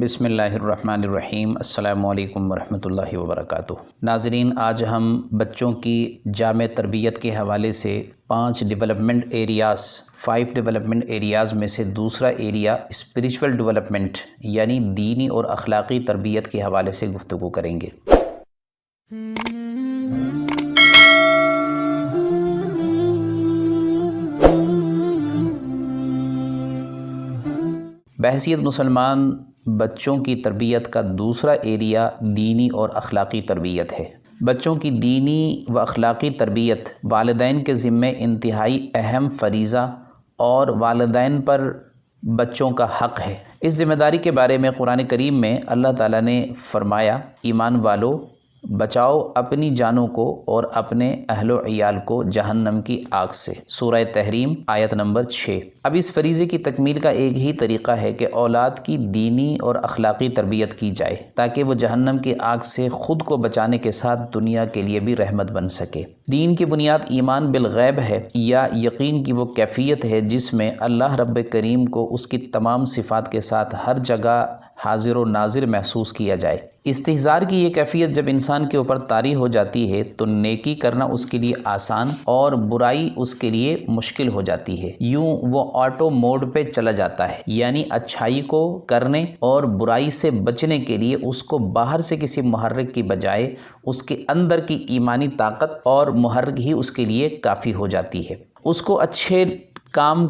بسم اللہ الرحمن الرحیم۔ السلام علیکم ورحمۃ اللہ وبرکاتہ۔ ناظرین، آج ہم بچوں کی جامع تربیت کے حوالے سے 5 ڈیولپمنٹ ایریاز میں سے دوسرا ایریا اسپریچول ڈیولپمنٹ یعنی دینی اور اخلاقی تربیت کے حوالے سے گفتگو کریں گے۔ بحیثیت مسلمان بچوں کی تربیت کا دوسرا ایریا دینی اور اخلاقی تربیت ہے۔ بچوں کی دینی و اخلاقی تربیت والدین کے ذمے انتہائی اہم فریضہ اور والدین پر بچوں کا حق ہے۔ اس ذمہ داری کے بارے میں قرآن کریم میں اللہ تعالیٰ نے فرمایا، ایمان والو بچاؤ اپنی جانوں کو اور اپنے اہل و عیال کو جہنم کی آگ سے۔ سورہ تحریم آیت نمبر 6۔ اب اس فریضے کی تکمیل کا ایک ہی طریقہ ہے کہ اولاد کی دینی اور اخلاقی تربیت کی جائے تاکہ وہ جہنم کی آگ سے خود کو بچانے کے ساتھ دنیا کے لیے بھی رحمت بن سکے۔ دین کی بنیاد ایمان بالغیب ہے یا یقین کی وہ کیفیت ہے جس میں اللہ رب کریم کو اس کی تمام صفات کے ساتھ ہر جگہ حاضر و ناظر محسوس کیا جائے۔ استحضار کی یہ کیفیت جب انسان کے اوپر طاری ہو جاتی ہے تو نیکی کرنا اس کے لیے آسان اور برائی اس کے لیے مشکل ہو جاتی ہے۔ یوں وہ آٹو موڈ پہ چلا جاتا ہے، یعنی اچھائی کو کرنے اور برائی سے بچنے کے لیے اس کو باہر سے کسی محرک کی بجائے اس کے اندر کی ایمانی طاقت اور محرک ہی اس کے لیے کافی ہو جاتی ہے۔ اس کو اچھے کام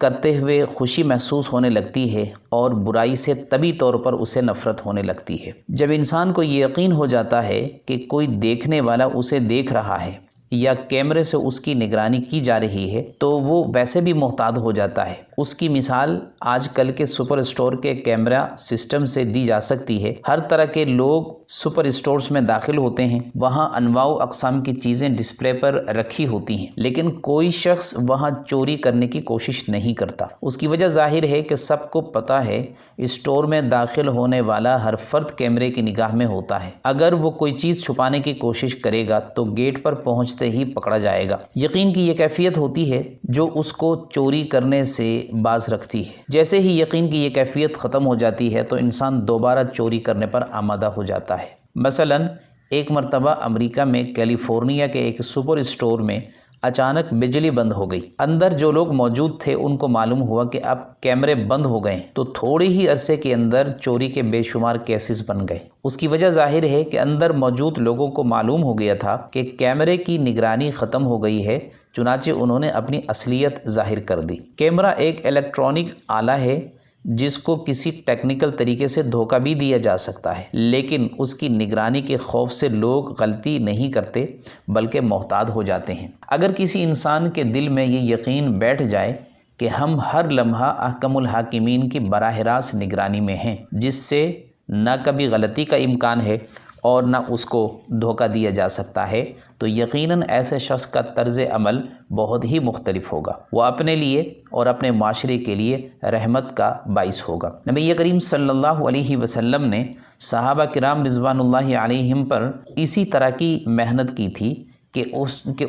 کرتے ہوئے خوشی محسوس ہونے لگتی ہے اور برائی سے طبعی طور پر اسے نفرت ہونے لگتی ہے۔ جب انسان کو یہ یقین ہو جاتا ہے کہ کوئی دیکھنے والا اسے دیکھ رہا ہے یا کیمرے سے اس کی نگرانی کی جا رہی ہے تو وہ ویسے بھی محتاط ہو جاتا ہے۔ اس کی مثال آج کل کے سپر اسٹور کے کیمرہ سسٹم سے دی جا سکتی ہے۔ ہر طرح کے لوگ سپر اسٹورز میں داخل ہوتے ہیں، وہاں انواع و اقسام کی چیزیں ڈسپلے پر رکھی ہوتی ہیں، لیکن کوئی شخص وہاں چوری کرنے کی کوشش نہیں کرتا۔ اس کی وجہ ظاہر ہے کہ سب کو پتہ ہے اسٹور میں داخل ہونے والا ہر فرد کیمرے کی نگاہ میں ہوتا ہے۔ اگر وہ کوئی چیز چھپانے کی کوشش کرے گا تو گیٹ پر پہنچتے ہی پکڑا جائے گا۔ یقین کی یہ کیفیت ہوتی ہے جو اس کو چوری کرنے سے باز رکھتی ہے۔ جیسے ہی یقین کی یہ کیفیت ختم ہو جاتی ہے تو انسان دوبارہ چوری کرنے پر آمادہ ہو جاتا ہے۔ مثلاً ایک مرتبہ امریکہ میں کیلیفورنیا کے ایک سپر اسٹور میں اچانک بجلی بند ہو گئی۔ اندر جو لوگ موجود تھے ان کو معلوم ہوا کہ اب کیمرے بند ہو گئے تو تھوڑے ہی عرصے کے اندر چوری کے بے شمار کیسز بن گئے۔ اس کی وجہ ظاہر ہے کہ اندر موجود لوگوں کو معلوم ہو گیا تھا کہ کیمرے کی نگرانی ختم ہو گئی ہے، چنانچہ انہوں نے اپنی اصلیت ظاہر کر دی۔ کیمرہ ایک الیکٹرانک آلہ ہے جس کو کسی ٹیکنیکل طریقے سے دھوکہ بھی دیا جا سکتا ہے، لیکن اس کی نگرانی کے خوف سے لوگ غلطی نہیں کرتے بلکہ محتاط ہو جاتے ہیں۔ اگر کسی انسان کے دل میں یہ یقین بیٹھ جائے کہ ہم ہر لمحہ احکم الحاکمین کی براہ راست نگرانی میں ہیں، جس سے نہ کبھی غلطی کا امکان ہے اور نہ اس کو دھوکہ دیا جا سکتا ہے، تو یقیناً ایسے شخص کا طرز عمل بہت ہی مختلف ہوگا۔ وہ اپنے لیے اور اپنے معاشرے کے لیے رحمت کا باعث ہوگا۔ نبی کریم صلی اللہ علیہ وسلم نے صحابہ کرام رضوان اللہ علیہم پر اسی طرح کی محنت کی تھی کہ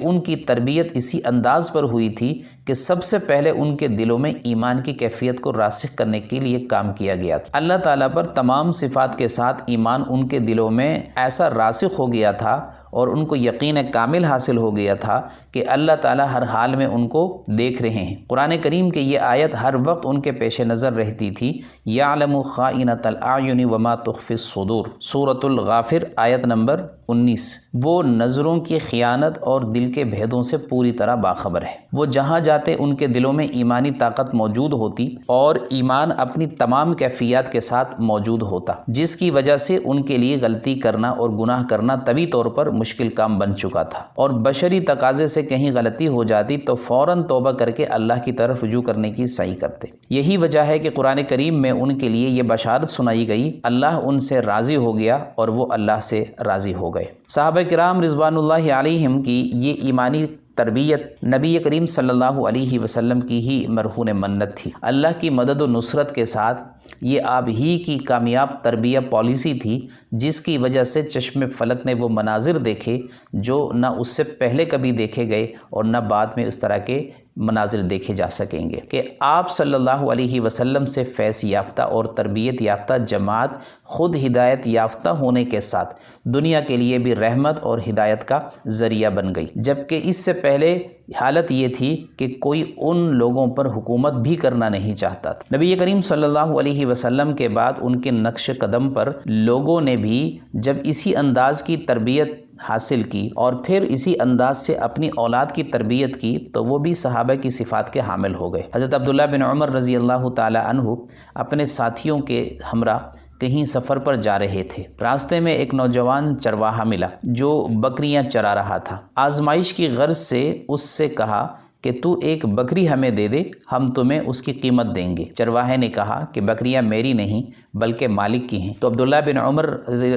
ان کی تربیت اسی انداز پر ہوئی تھی کہ سب سے پہلے ان کے دلوں میں ایمان کی کیفیت کو راسخ کرنے کے لیے کام کیا گیا تھا۔ اللہ تعالیٰ پر تمام صفات کے ساتھ ایمان ان کے دلوں میں ایسا راسخ ہو گیا تھا اور ان کو یقین کامل حاصل ہو گیا تھا کہ اللہ تعالیٰ ہر حال میں ان کو دیکھ رہے ہیں۔ قرآن کریم کی یہ آیت ہر وقت ان کے پیش نظر رہتی تھی، یعلم خائنۃ الاعین وما تخفی الصدور، سورۃ الغافر آیت نمبر 19۔ وہ نظروں کی خیانت اور دل کے بھیدوں سے پوری طرح باخبر ہے۔ وہ جہاں جاتے ان کے دلوں میں ایمانی طاقت موجود ہوتی اور ایمان اپنی تمام کیفیات کے ساتھ موجود ہوتا، جس کی وجہ سے ان کے لیے غلطی کرنا اور گناہ کرنا طبعی طور پر مشکل کام بن چکا تھا، اور بشری تقاضے سے کہیں غلطی ہو جاتی تو فوراً توبہ کر کے اللہ کی طرف رجوع کرنے کی سعی کرتے۔ یہی وجہ ہے کہ قرآن کریم میں ان کے لیے یہ بشارت سنائی گئی، اللہ ان سے راضی ہو گیا اور وہ اللہ سے راضی ہو گئے۔ صحابہ کرام رضوان اللہ علیہم کی یہ ایمانی تربیت نبی کریم صلی اللہ علیہ وسلم کی ہی مرہون منت تھی۔ اللہ کی مدد و نصرت کے ساتھ یہ آپ ہی کی کامیاب تربیہ پالیسی تھی جس کی وجہ سے چشم فلک نے وہ مناظر دیکھے جو نہ اس سے پہلے کبھی دیکھے گئے اور نہ بعد میں اس طرح کے مناظر دیکھے جا سکیں گے کہ آپ صلی اللہ علیہ وسلم سے فیض یافتہ اور تربیت یافتہ جماعت خود ہدایت یافتہ ہونے کے ساتھ دنیا کے لیے بھی رحمت اور ہدایت کا ذریعہ بن گئی، جبکہ اس سے پہلے حالت یہ تھی کہ کوئی ان لوگوں پر حکومت بھی کرنا نہیں چاہتا تھا۔ نبی کریم صلی اللہ علیہ وسلم کے بعد ان کے نقش قدم پر لوگوں نے بھی جب اسی انداز کی تربیت حاصل کی اور پھر اسی انداز سے اپنی اولاد کی تربیت کی تو وہ بھی صحابہ کی صفات کے حامل ہو گئے۔ حضرت عبداللہ بن عمر رضی اللہ تعالی عنہ اپنے ساتھیوں کے ہمراہ کہیں سفر پر جا رہے تھے۔ راستے میں ایک نوجوان چرواہا ملا جو بکریاں چرا رہا تھا۔ آزمائش کی غرض سے اس سے کہا کہ تو ایک بکری ہمیں دے دے، ہم تمہیں اس کی قیمت دیں گے۔ چرواہے نے کہا کہ بکریاں میری نہیں بلکہ مالک کی ہیں۔ تو عبداللہ بن عمر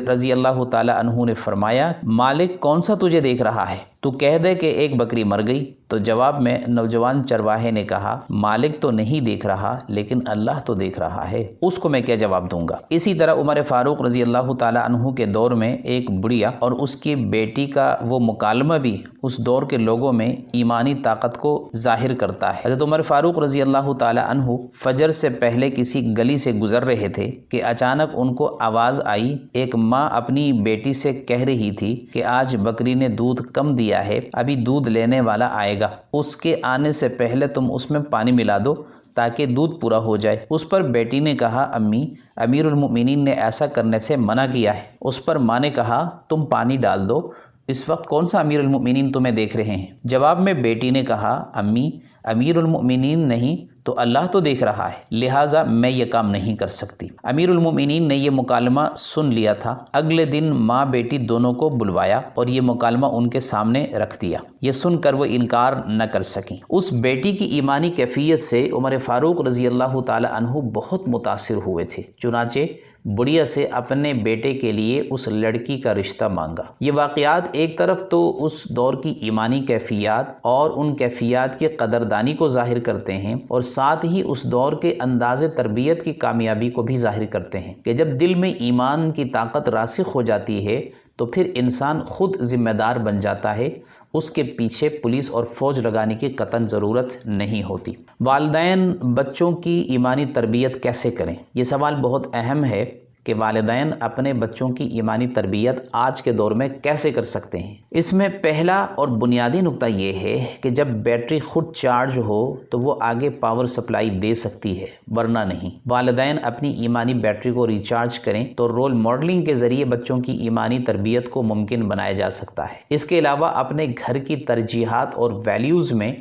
رضی اللہ تعالی عنہ نے فرمایا، مالک کون سا تجھے دیکھ رہا ہے؟ تو کہہ دے کہ ایک بکری مر گئی۔ تو جواب میں نوجوان چرواہے نے کہا، مالک تو نہیں دیکھ رہا لیکن اللہ تو دیکھ رہا ہے، اس کو میں کیا جواب دوں گا؟ اسی طرح عمر فاروق رضی اللہ تعالی عنہ کے دور میں ایک بڑھیا اور اس کی بیٹی کا وہ مکالمہ بھی اس دور کے لوگوں میں ایمانی طاقت کو ظاہر کرتا ہے۔ حضرت عمر فاروق رضی اللہ تعالی عنہ فجر سے پہلے کسی گلی سے گزر رہے تھے کہ اچانک ان کو آواز آئی، ایک ماں اپنی بیٹی سے کہہ رہی تھی کہ آج بکری نے دودھ کم دیا ہے، ابھی دودھ لینے والا آئے گا، اس کے آنے سے پہلے تم اس میں پانی ملا دو تاکہ دودھ پورا ہو جائے۔ اس پر بیٹی نے کہا، امی، امیر المؤمنین نے ایسا کرنے سے منع کیا ہے۔ اس پر ماں نے کہا، تم پانی ڈال دو، اس وقت کون سا امیر المؤمنین تمہیں دیکھ رہے ہیں؟ جواب میں بیٹی نے کہا، امی، امیر المؤمنین نہیں تو اللہ تو دیکھ رہا ہے، لہٰذا میں یہ کام نہیں کر سکتی۔ امیر المؤمنین نے یہ مکالمہ سن لیا تھا۔ اگلے دن ماں بیٹی دونوں کو بلوایا اور یہ مکالمہ ان کے سامنے رکھ دیا۔ یہ سن کر وہ انکار نہ کر سکیں۔ اس بیٹی کی ایمانی کیفیت سے عمر فاروق رضی اللہ تعالی عنہ بہت متاثر ہوئے تھے، چنانچہ بڑھیا سے اپنے بیٹے کے لیے اس لڑکی کا رشتہ مانگا۔ یہ واقعات ایک طرف تو اس دور کی ایمانی کیفیات اور ان کیفیات کی قدردانی کو ظاہر کرتے ہیں اور ساتھ ہی اس دور کے انداز تربیت کی کامیابی کو بھی ظاہر کرتے ہیں کہ جب دل میں ایمان کی طاقت راسخ ہو جاتی ہے تو پھر انسان خود ذمہ دار بن جاتا ہے، اس کے پیچھے پولیس اور فوج لگانے کی قطعاً ضرورت نہیں ہوتی۔ والدین بچوں کی ایمانی تربیت کیسے کریں؟ یہ سوال بہت اہم ہے کہ والدین اپنے بچوں کی ایمانی تربیت آج کے دور میں کیسے کر سکتے ہیں۔ اس میں پہلا اور بنیادی نقطہ یہ ہے کہ جب بیٹری خود چارج ہو تو وہ آگے پاور سپلائی دے سکتی ہے، ورنہ نہیں۔ والدین اپنی ایمانی بیٹری کو ریچارج کریں تو رول ماڈلنگ کے ذریعے بچوں کی ایمانی تربیت کو ممکن بنایا جا سکتا ہے۔ اس کے علاوہ اپنے گھر کی ترجیحات اور ویلیوز میں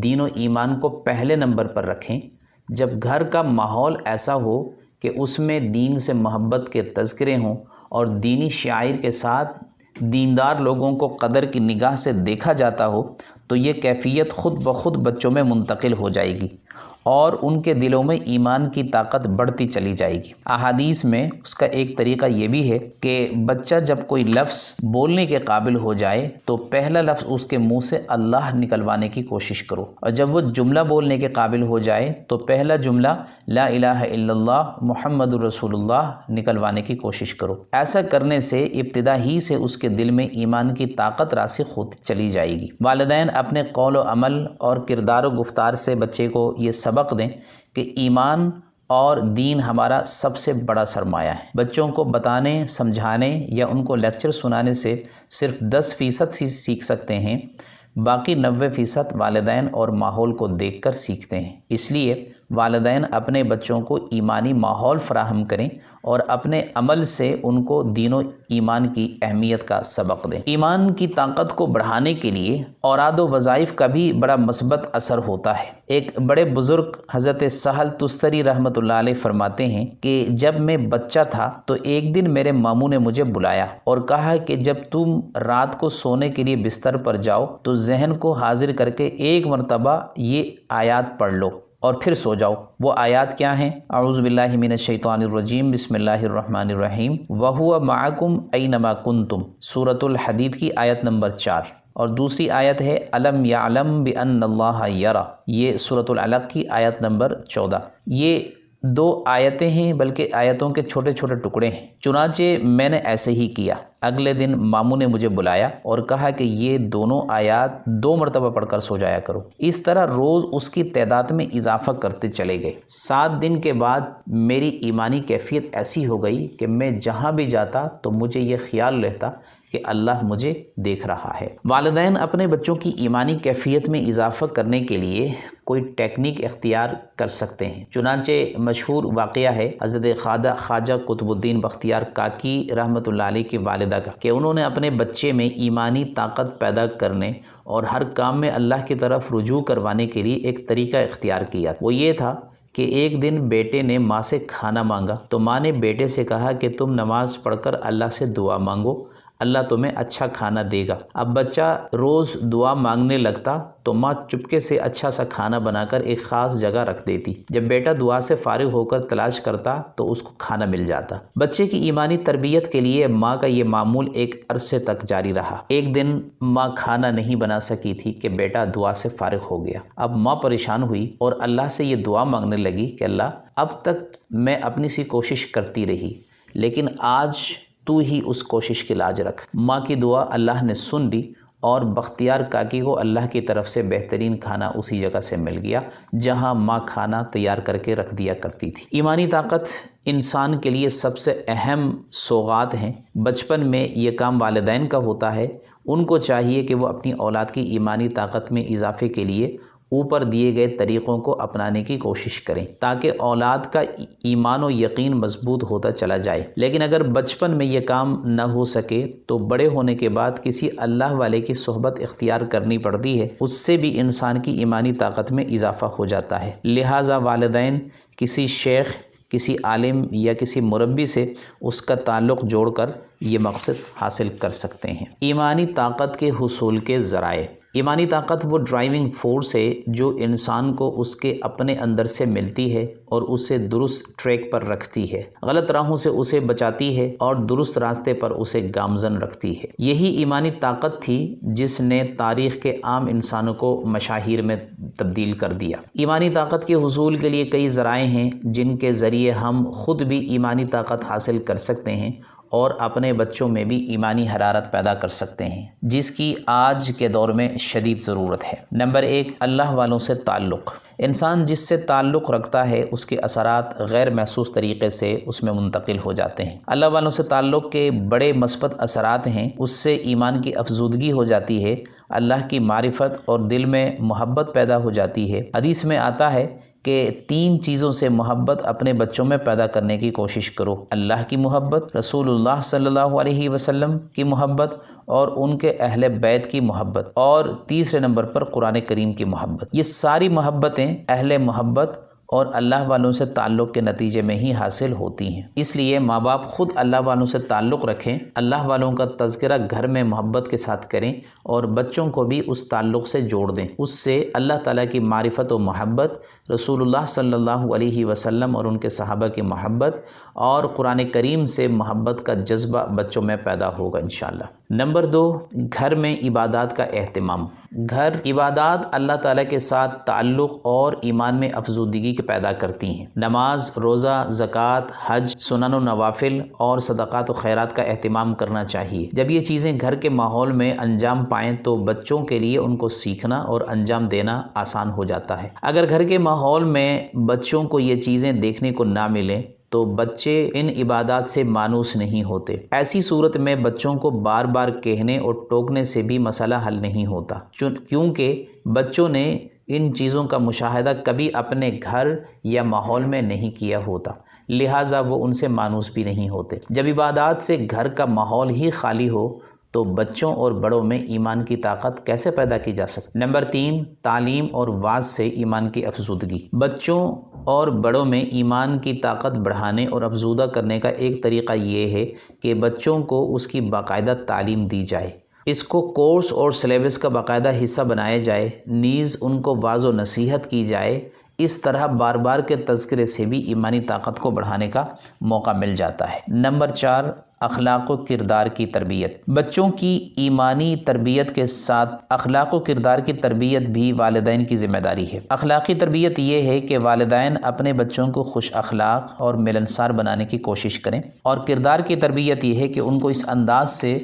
دین و ایمان کو پہلے نمبر پر رکھیں۔ جب گھر کا ماحول ایسا ہو کہ اس میں دین سے محبت کے تذکرے ہوں اور دینی شعائر کے ساتھ دیندار لوگوں کو قدر کی نگاہ سے دیکھا جاتا ہو تو یہ کیفیت خود بخود بچوں میں منتقل ہو جائے گی اور ان کے دلوں میں ایمان کی طاقت بڑھتی چلی جائے گی۔ احادیث میں اس کا ایک طریقہ یہ بھی ہے کہ بچہ جب کوئی لفظ بولنے کے قابل ہو جائے تو پہلا لفظ اس کے منہ سے اللہ نکلوانے کی کوشش کرو، اور جب وہ جملہ بولنے کے قابل ہو جائے تو پہلا جملہ لا الہ الا اللہ محمد رسول اللہ نکلوانے کی کوشش کرو۔ ایسا کرنے سے ابتدا ہی سے اس کے دل میں ایمان کی طاقت راسخ ہوتی چلی جائے گی۔ والدین اپنے قول و عمل اور کردار و گفتار سے بچے کو یہ سبق دیں کہ ایمان اور دین ہمارا سب سے بڑا سرمایہ ہے۔ بچوں کو بتانے، سمجھانے یا ان کو لیکچر سنانے سے صرف 10% ہی سیکھ سکتے ہیں، باقی 90% والدین اور ماحول کو دیکھ کر سیکھتے ہیں۔ اس لیے والدین اپنے بچوں کو ایمانی ماحول فراہم کریں اور اپنے عمل سے ان کو دین و ایمان کی اہمیت کا سبق دیں۔ ایمان کی طاقت کو بڑھانے کے لیے اوراد و وظائف کا بھی بڑا مثبت اثر ہوتا ہے۔ ایک بڑے بزرگ حضرت سہل تستری رحمۃ اللہ علیہ فرماتے ہیں کہ جب میں بچہ تھا تو ایک دن میرے ماموں نے مجھے بلایا اور کہا کہ جب تم رات کو سونے کے لیے بستر پر جاؤ تو ذہن کو حاضر کر کے ایک مرتبہ یہ آیات پڑھ لو اور پھر سو جاؤ۔ وہ آیات کیا ہیں؟ اعوذ باللہ من الشیطان الرجیم، بسم اللہ الرحمن الرحیم، وَهُوَ مَعَكُمْ أَيْنَمَا كُنْتُمْ، سورۃ الحدید کی آیت نمبر 4، اور دوسری آیت ہے أَلَمْ يَعْلَمْ بِأَنَّ اللَّهَ يَرَى، یہ سورۃ العلق کی آیت نمبر 14۔ یہ 2 آیتیں ہیں، بلکہ آیتوں کے چھوٹے چھوٹے ٹکڑے ہیں۔ چنانچہ میں نے ایسے ہی کیا۔ اگلے دن ماموں نے مجھے بلایا اور کہا کہ یہ دونوں آیات 2 مرتبہ پڑھ کر سو جایا کرو۔ اس طرح روز اس کی تعداد میں اضافہ کرتے چلے گئے۔ 7 دن کے بعد میری ایمانی کیفیت ایسی ہو گئی کہ میں جہاں بھی جاتا تو مجھے یہ خیال رہتا کہ اللہ مجھے دیکھ رہا ہے۔ والدین اپنے بچوں کی ایمانی کیفیت میں اضافہ کرنے کے لیے کوئی ٹیکنیک اختیار کر سکتے ہیں۔ چنانچہ مشہور واقعہ ہے حضرت خواجہ قطب الدین بختیار کاکی رحمۃ اللہ علیہ کی والدہ کا، کہ انہوں نے اپنے بچے میں ایمانی طاقت پیدا کرنے اور ہر کام میں اللہ کی طرف رجوع کروانے کے لیے ایک طریقہ اختیار کیا۔ وہ یہ تھا کہ ایک دن بیٹے نے ماں سے کھانا مانگا تو ماں نے بیٹے سے کہا کہ تم نماز پڑھ کر اللہ سے دعا مانگو، اللہ تمہیں اچھا کھانا دے گا۔ اب بچہ روز دعا مانگنے لگتا تو ماں چپکے سے اچھا سا کھانا بنا کر ایک خاص جگہ رکھ دیتی۔ جب بیٹا دعا سے فارغ ہو کر تلاش کرتا تو اس کو کھانا مل جاتا۔ بچے کی ایمانی تربیت کے لیے ماں کا یہ معمول ایک عرصے تک جاری رہا۔ ایک دن ماں کھانا نہیں بنا سکی تھی کہ بیٹا دعا سے فارغ ہو گیا۔ اب ماں پریشان ہوئی اور اللہ سے یہ دعا مانگنے لگی کہ اللہ، اب تک میں اپنی سی کوشش کرتی رہی، لیکن آج تو ہی اس کوشش کی لاج رکھ۔ ماں کی دعا اللہ نے سن لی اور بختیار کاکی کو اللہ کی طرف سے بہترین کھانا اسی جگہ سے مل گیا جہاں ماں کھانا تیار کر کے رکھ دیا کرتی تھی۔ ایمانی طاقت انسان کے لیے سب سے اہم سوغات ہیں۔ بچپن میں یہ کام والدین کا ہوتا ہے۔ ان کو چاہیے کہ وہ اپنی اولاد کی ایمانی طاقت میں اضافے کے لیے اوپر دیے گئے طریقوں کو اپنانے کی کوشش کریں تاکہ اولاد کا ایمان و یقین مضبوط ہوتا چلا جائے۔ لیکن اگر بچپن میں یہ کام نہ ہو سکے تو بڑے ہونے کے بعد کسی اللہ والے کی صحبت اختیار کرنی پڑتی ہے، اس سے بھی انسان کی ایمانی طاقت میں اضافہ ہو جاتا ہے۔ لہٰذا والدین کسی شیخ، کسی عالم یا کسی مربی سے اس کا تعلق جوڑ کر یہ مقصد حاصل کر سکتے ہیں۔ ایمانی طاقت کے حصول کے ذرائع۔ ایمانی طاقت وہ ڈرائیونگ فورس ہے جو انسان کو اس کے اپنے اندر سے ملتی ہے اور اسے درست ٹریک پر رکھتی ہے، غلط راہوں سے اسے بچاتی ہے اور درست راستے پر اسے گامزن رکھتی ہے۔ یہی ایمانی طاقت تھی جس نے تاریخ کے عام انسانوں کو مشاہیر میں تبدیل کر دیا۔ ایمانی طاقت کے حصول کے لیے کئی ذرائع ہیں جن کے ذریعے ہم خود بھی ایمانی طاقت حاصل کر سکتے ہیں اور اپنے بچوں میں بھی ایمانی حرارت پیدا کر سکتے ہیں، جس کی آج کے دور میں شدید ضرورت ہے۔ نمبر 1، اللہ والوں سے تعلق۔ انسان جس سے تعلق رکھتا ہے اس کے اثرات غیر محسوس طریقے سے اس میں منتقل ہو جاتے ہیں۔ اللہ والوں سے تعلق کے بڑے مثبت اثرات ہیں۔ اس سے ایمان کی افزودگی ہو جاتی ہے، اللہ کی معرفت اور دل میں محبت پیدا ہو جاتی ہے۔ حدیث میں آتا ہے کہ 3 چیزوں سے محبت اپنے بچوں میں پیدا کرنے کی کوشش کرو: اللہ کی محبت، رسول اللہ صلی اللہ علیہ وسلم کی محبت اور ان کے اہل بیت کی محبت، اور تیسرے نمبر پر قرآن کریم کی محبت۔ یہ ساری محبتیں اہل محبت اور اللہ والوں سے تعلق کے نتیجے میں ہی حاصل ہوتی ہیں۔ اس لیے ماں باپ خود اللہ والوں سے تعلق رکھیں، اللہ والوں کا تذکرہ گھر میں محبت کے ساتھ کریں اور بچوں کو بھی اس تعلق سے جوڑ دیں۔ اس سے اللہ تعالیٰ کی معرفت و محبت، رسول اللہ صلی اللہ علیہ وسلم اور ان کے صحابہ کی محبت اور قرآن کریم سے محبت کا جذبہ بچوں میں پیدا ہوگا انشاءاللہ۔ نمبر 2، گھر میں عبادات کا اہتمام۔ گھر عبادات اللہ تعالیٰ کے ساتھ تعلق اور ایمان میں افزودگی پیدا کرتی ہیں۔ نماز، روزہ، زکوٰۃ، حج، سنن و نوافل اور صدقات و خیرات کا اہتمام کرنا چاہیے۔ جب یہ چیزیں گھر کے ماحول میں انجام پائیں تو بچوں کے لیے ان کو سیکھنا اور انجام دینا آسان ہو جاتا ہے۔ اگر گھر کے ماحول میں بچوں کو یہ چیزیں دیکھنے کو نہ ملیں تو بچے ان عبادات سے مانوس نہیں ہوتے۔ ایسی صورت میں بچوں کو بار بار کہنے اور ٹوکنے سے بھی مسئلہ حل نہیں ہوتا، کیونکہ بچوں نے ان چیزوں کا مشاہدہ کبھی اپنے گھر یا ماحول میں نہیں کیا ہوتا، لہٰذا وہ ان سے مانوس بھی نہیں ہوتے۔ جب عبادات سے گھر کا ماحول ہی خالی ہو تو بچوں اور بڑوں میں ایمان کی طاقت کیسے پیدا کی جا سکتی؟ نمبر 3، تعلیم اور وعظ سے ایمان کی افزودگی۔ بچوں اور بڑوں میں ایمان کی طاقت بڑھانے اور افزودہ کرنے کا ایک طریقہ یہ ہے کہ بچوں کو اس کی باقاعدہ تعلیم دی جائے، اس کو کورس اور سلیبس کا باقاعدہ حصہ بنایا جائے، نیز ان کو وعظ و نصیحت کی جائے۔ اس طرح بار بار کے تذکرے سے بھی ایمانی طاقت کو بڑھانے کا موقع مل جاتا ہے۔ نمبر 4، اخلاق و کردار کی تربیت۔ بچوں کی ایمانی تربیت کے ساتھ اخلاق و کردار کی تربیت بھی والدین کی ذمہ داری ہے۔ اخلاقی تربیت یہ ہے کہ والدین اپنے بچوں کو خوش اخلاق اور ملنسار بنانے کی کوشش کریں، اور کردار کی تربیت یہ ہے کہ ان کو اس انداز سے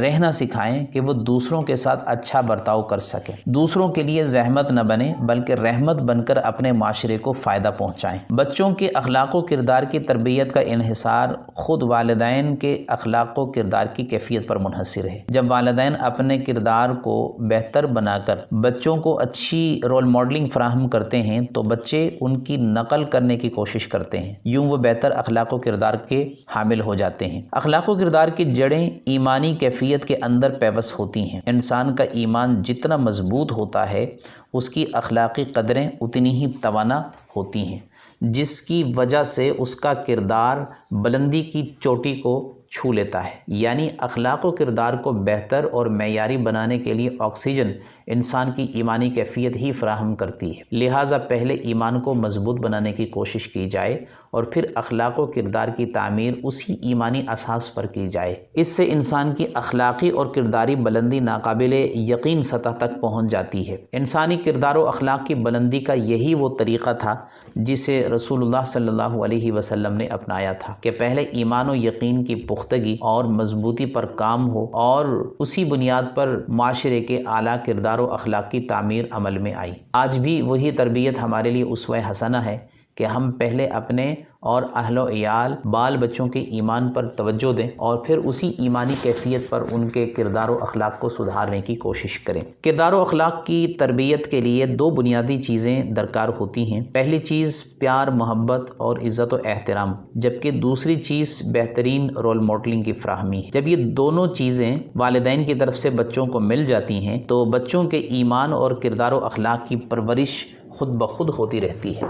رہنا سکھائیں کہ وہ دوسروں کے ساتھ اچھا برتاؤ کر سکیں، دوسروں کے لیے زحمت نہ بنیں بلکہ رحمت بن کر اپنے معاشرے کو فائدہ پہنچائیں۔ بچوں کے اخلاق و کردار کی تربیت کا انحصار خود والدین کے اخلاق و کردار کی کیفیت پر منحصر ہے۔ جب والدین اپنے کردار کو بہتر بنا کر بچوں کو اچھی رول ماڈلنگ فراہم کرتے ہیں تو بچے ان کی نقل کرنے کی کوشش کرتے ہیں، یوں وہ بہتر اخلاق و کردار کے حامل ہو جاتے ہیں۔ اخلاق و کردار کی جڑیں ایمانی کیفیت کے اندر پیوست ہوتی ہیں۔ انسان کا ایمان جتنا مضبوط ہوتا ہے اس کی اخلاقی قدریں اتنی ہی توانا ہوتی ہیں، جس کی وجہ سے اس کا کردار بلندی کی چوٹی کو چھو لیتا ہے۔ یعنی اخلاق و کردار کو بہتر اور معیاری بنانے کے لیے آکسیجن انسان کی ایمانی کیفیت ہی فراہم کرتی ہے۔ لہٰذا پہلے ایمان کو مضبوط بنانے کی کوشش کی جائے اور پھر اخلاق و کردار کی تعمیر اسی ایمانی اساس پر کی جائے۔ اس سے انسان کی اخلاقی اور کرداری بلندی ناقابل یقین سطح تک پہنچ جاتی ہے۔ انسانی کردار و اخلاق کی بلندی کا یہی وہ طریقہ تھا جسے رسول اللہ صلی اللہ علیہ وسلم نے اپنایا تھا کہ پہلے ایمان و یقین کی پختگی اور مضبوطی پر کام ہو اور اسی بنیاد پر معاشرے کے اعلیٰ کردار و اخلاق کی تعمیر عمل میں آئی۔ آج بھی وہی تربیت ہمارے لیے اسوہ حسنہ ہے کہ ہم پہلے اپنے اور اہل و عیال بال بچوں کے ایمان پر توجہ دیں اور پھر اسی ایمانی کیفیت پر ان کے کردار و اخلاق کو سدھارنے کی کوشش کریں۔ کردار و اخلاق کی تربیت کے لیے دو بنیادی چیزیں درکار ہوتی ہیں۔ پہلی چیز پیار، محبت اور عزت و احترام، جبکہ دوسری چیز بہترین رول ماڈلنگ کی فراہمی ہے۔ جب یہ دونوں چیزیں والدین کی طرف سے بچوں کو مل جاتی ہیں تو بچوں کے ایمان اور کردار و اخلاق کی پرورش خود بخود ہوتی رہتی ہے۔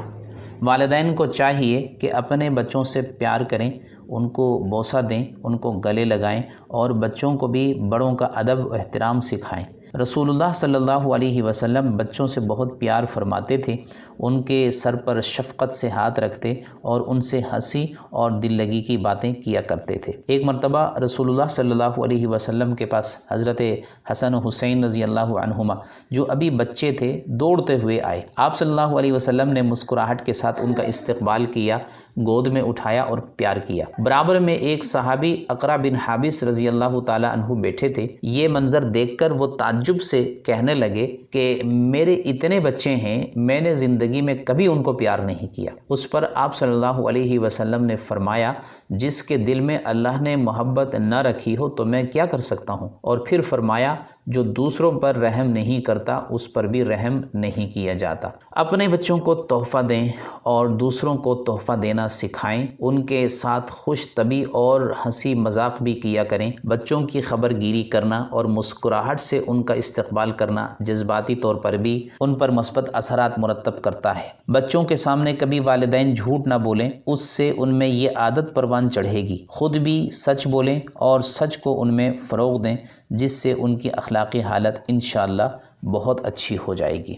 والدین کو چاہیے کہ اپنے بچوں سے پیار کریں، ان کو بوسہ دیں، ان کو گلے لگائیں اور بچوں کو بھی بڑوں کا ادب و احترام سکھائیں۔ رسول اللہ صلی اللہ علیہ وسلم بچوں سے بہت پیار فرماتے تھے، ان کے سر پر شفقت سے ہاتھ رکھتے اور ان سے ہنسی اور دل لگی کی باتیں کیا کرتے تھے۔ ایک مرتبہ رسول اللہ صلی اللہ علیہ وسلم کے پاس حضرت حسن و حسین رضی اللہ عنہما جو ابھی بچے تھے دوڑتے ہوئے آئے۔ آپ صلی اللہ علیہ وسلم نے مسکراہٹ کے ساتھ ان کا استقبال کیا، گود میں اٹھایا اور پیار کیا۔ برابر میں ایک صحابی اقرع بن حابس رضی اللہ تعالی عنہ بیٹھے تھے۔ یہ منظر دیکھ کر وہ تعجب سے کہنے لگے کہ میرے اتنے بچے ہیں، میں نے زندگی میں کبھی ان کو پیار نہیں کیا۔ اس پر آپ صلی اللہ علیہ وسلم نے فرمایا، جس کے دل میں اللہ نے محبت نہ رکھی ہو تو میں کیا کر سکتا ہوں؟ اور پھر فرمایا، جو دوسروں پر رحم نہیں کرتا اس پر بھی رحم نہیں کیا جاتا۔ اپنے بچوں کو تحفہ دیں اور دوسروں کو تحفہ دینا سکھائیں، ان کے ساتھ خوش طبعی اور ہنسی مذاق بھی کیا کریں۔ بچوں کی خبر گیری کرنا اور مسکراہٹ سے ان کا استقبال کرنا جذباتی طور پر بھی ان پر مثبت اثرات مرتب کرتا ہے۔ بچوں کے سامنے کبھی والدین جھوٹ نہ بولیں، اس سے ان میں یہ عادت پروان چڑھے گی۔ خود بھی سچ بولیں اور سچ کو ان میں فروغ دیں، جس سے ان کی اخلاقی حالت انشاءاللہ بہت اچھی ہو جائے گی۔